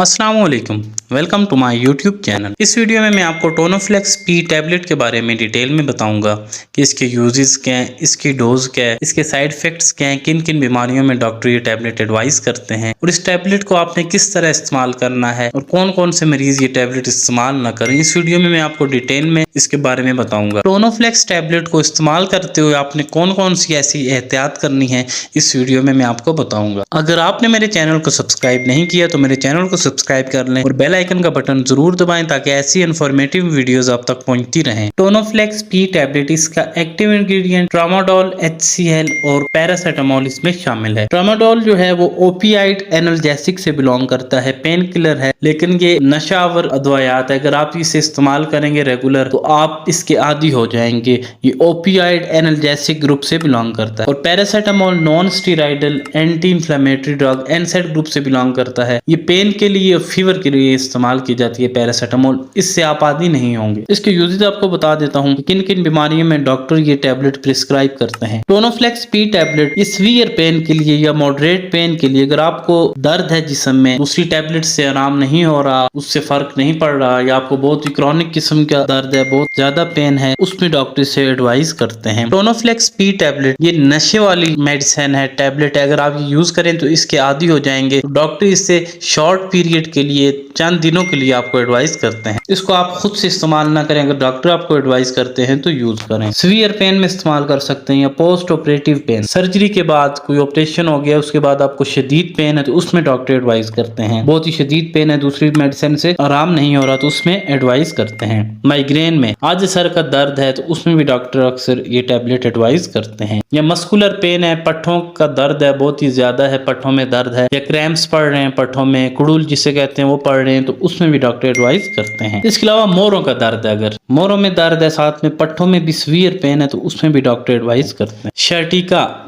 अस्सलामुअलैकुम, welcome to my YouTube channel. इस video में मैं आपको टोनोफ्लेक्स पी टैबलेट के बारे में डिटेल में बताऊंगा कि इसके यूजेस क्या हैं, इसकी डोज क्या है, इसके साइड इफेक्ट्स क्या हैं, किन किन बीमारियों में डॉक्टर ये टैबलेट एडवाइस करते हैं और इस टैबलेट को आपने किस तरह इस्तेमाल करना है और कौन कौन से मरीज ये टैबलेट इस्तेमाल ना करें। इस वीडियो में मैं आपको डिटेल में इसके बारे में बताऊंगा। टोनोफ्लेक्स टैबलेट को इस्तेमाल करते हुए आपने कौन कौन सी ऐसी एहतियात करनी है, इस वीडियो में मैं आपको बताऊंगा। अगर आपने मेरे चैनल को सब्सक्राइब नहीं किया तो मेरे चैनल को सब्सक्राइब कर लें और बेल आइकन का बटन जरूर दबाएं ताकि ऐसी इन्फॉर्मेटिव वीडियोस आप तक पहुंचती रहें। टोनोफ्लेक्स पी टैबलेट, इसका एक्टिव इंग्रेडिएंट ट्रामाडोल, HCl और पैरासीटामोल इसमें शामिल है। ट्रामाडोल जो है वो ओपियाइड एनाल्जेसिक से बिलोंग करता है, पेन किलर है, लेकिन ये नशावर अदवायात है। अगर आप इसे इस्तेमाल करेंगे रेगुलर तो आप इसके आदी हो जाएंगे। ये ओपियाइड एनाल्जेसिक ग्रुप से बिलोंग करता है। और paracetamol non steroidal anti inflammatory drug एनसेड group से बिलोंग करता है। ये पेन के लिए, फीवर के लिए इस्तेमाल की जाती है पैरासीटामोल। इससे आप आदी नहीं होंगे। इसके यूजेस आपको बता देता हूँ कि किन किन बीमारियों में डॉक्टर ये टैबलेट प्रिस्क्राइब करते हैं। टोनोफ्लेक्स पी टैबलेट इस सीवियर पेन के लिए या मॉडरेट पेन के लिए, अगर आपको दर्द है जिस्म में, दूसरी टैबलेट से आराम नहीं हो रहा, उससे फर्क नहीं पड़ रहा, या आपको बहुत ही क्रॉनिक किस्म का दर्द है, बहुत ज्यादा पेन है, उसमें डॉक्टर से एडवाइस करते हैं। टोनोफ्लेक्स पी टैबलेट ये नशे वाली मेडिसिन है, टैबलेट है। अगर आप ये यूज करें तो इसके आदी हो जाएंगे। डॉक्टर इससे शॉर्ट पीरियड के लिए, चंद दिनों के लिए आपको एडवाइस करते हैं। इसको आप खुद से इस्तेमाल ना करें, अगर डॉक्टर आपको एडवाइस करते हैं तो यूज करें। सीवियर पेन में इस्तेमाल कर सकते हैं या पोस्ट ऑपरेटिव पेन, सर्जरी के बाद कोई ऑपरेशन हो गया उसके बाद आपको शदीद पेन है तो उसमें डॉक्टर एडवाइस करते हैं। बहुत ही शदीद पेन है, दूसरी मेडिसिन से आराम नहीं हो रहा तो उसमें एडवाइस करते हैं। माइग्रेन में, आज सर का दर्द है तो उसमें भी डॉक्टर अक्सर ये टैबलेट एडवाइस करते हैं। या मस्कुलर पेन है, पट्ठों का दर्द है, बहुत ही ज्यादा है, पट्ठों में दर्द है, या क्रैम्प्स पड़ रहे हैं पट्ठों में, कुड़ुल जिसे कहते हैं वो पड़ रहे हैं तो उसमें भी डॉक्टर एडवाइस करते हैं। इसके अलावा मोरों का दर्द है, अगर मोरों में दर्द है, साथ में पट्ठों में भी सीवियर पेन है तो उसमें भी डॉक्टर एडवाइस करते हैं।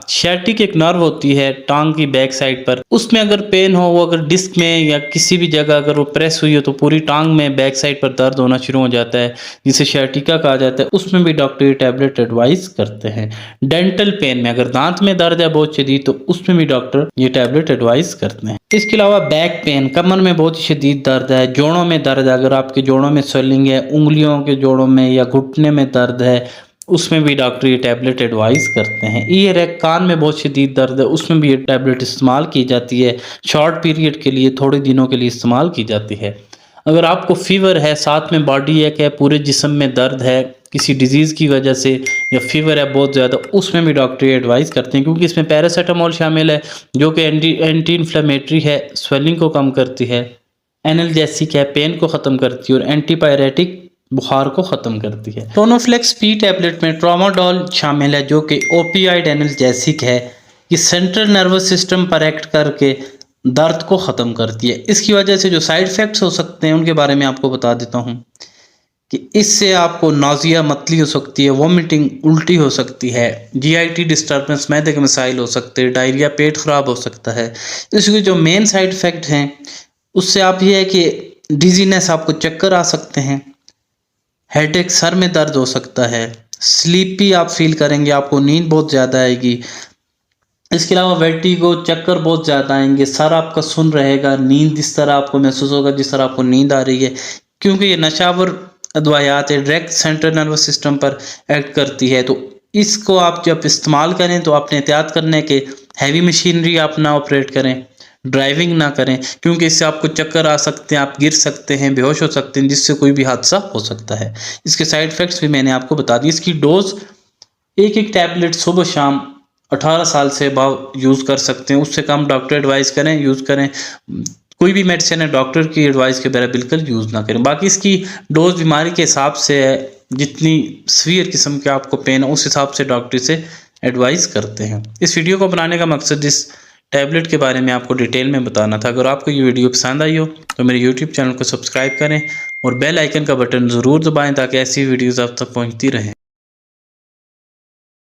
शर्टिक एक नर्व होती है टांग की बैक साइड पर, उसमें अगर पेन हो, वो अगर डिस्क में या किसी भी जगह अगर वो प्रेस हुई हो तो पूरी टांग में बैक साइड पर दर्द होना शुरू हो जाता है, जिसे शर्टिका कहा जाता है, उसमें भी डॉक्टर ये टैबलेट एडवाइस करते हैं। डेंटल पेन में, अगर दांत में दर्द है बहुत शदीद तो उसमें भी डॉक्टर ये टैबलेट एडवाइस करते हैं। इसके अलावा बैक पेन, कमर में बहुत ही शदीद दर्द है, जोड़ों में दर्द है, अगर आपके जोड़ों में स्वेलिंग है, उंगलियों के जोड़ों में या घुटने में दर्द है, उसमें भी डॉक्टर ये टैबलेट एडवाइस करते हैं। ईयर है, कान में बहुत शदीद दर्द है, उसमें भी ये टैबलेट इस्तेमाल की जाती है। शॉर्ट पीरियड के लिए, थोड़े दिनों के लिए इस्तेमाल की जाती है। अगर आपको फीवर है, साथ में बॉडी एक है, पूरे जिस्म में दर्द है किसी डिजीज़ की वजह से, या फीवर है बहुत ज़्यादा, उसमें भी डॉक्टर एडवाइस करते हैं, क्योंकि इसमें पैरासीटामोल शामिल है जो कि एंटी इन्फ्लेमेटरी है, स्वेलिंग को कम करती है, एनाल्जेसिक है, पेन को ख़त्म करती है, और एंटीपायरेटिक बुखार को ख़त्म करती है। टोनोफ्लेक्स पी टैबलेट में ट्रामाडोल शामिल है जो कि ओपियाइड एनाल्जेसिक है। ये सेंट्रल नर्वस सिस्टम पर एक्ट करके दर्द को ख़त्म करती है। इसकी वजह से जो साइड इफ़ेक्ट्स हो सकते हैं उनके बारे में आपको बता देता हूँ कि इससे आपको नाजिया, मतली हो सकती है, वॉमिटिंग, उल्टी हो सकती है, GIT डिस्टर्बेंस, मैदे के मसाइल हो सकते हैं, डायरिया, पेट ख़राब हो सकता है। इसके जो मेन साइड इफ़ेक्ट हैं उससे आप ये है कि डिजीनेस, आपको चक्कर आ सकते हैं, हेडेक, सर में दर्द हो सकता है, स्लीपी आप फील करेंगे, आपको नींद बहुत ज़्यादा आएगी। इसके अलावा वर्टिगो, चक्कर बहुत ज़्यादा आएंगे, सर आपका सुन रहेगा, नींद इस तरह आपको महसूस होगा जिस तरह आपको नींद आ रही है, क्योंकि ये नशावर अदवायात है, डायरेक्ट सेंट्रल नर्वस सिस्टम पर एक्ट करती है। तो इसको आप जब इस्तेमाल करें तो आपने एहतियात करने के हैवी मशीनरी आप ना ऑपरेट करें, ड्राइविंग ना करें, क्योंकि इससे आपको चक्कर आ सकते हैं, आप गिर सकते हैं, बेहोश हो सकते हैं, जिससे कोई भी हादसा हो सकता है। इसके साइड इफ़ेक्ट्स भी मैंने आपको बता दिए। इसकी डोज एक टैबलेट सुबह शाम 18 साल से अबव यूज़ कर सकते हैं, उससे कम डॉक्टर एडवाइस करें, यूज़ करें। कोई भी मेडिसिन है डॉक्टर की एडवाइस के बगैर बिल्कुल यूज़ ना करें। बाकी इसकी डोज बीमारी के हिसाब से है, जितनी सीवियर किस्म के आपको पेन है उस हिसाब से डॉक्टर से एडवाइस करते हैं। इस वीडियो को बनाने का मकसद इस टैबलेट के बारे में आपको डिटेल में बताना था। अगर आपको ये वीडियो पसंद आई हो तो मेरे यूट्यूब चैनल को सब्सक्राइब करें और बेल आइकन का बटन ज़रूर दबाएं ताकि ऐसी वीडियोज़ आप तक पहुँचती रहें।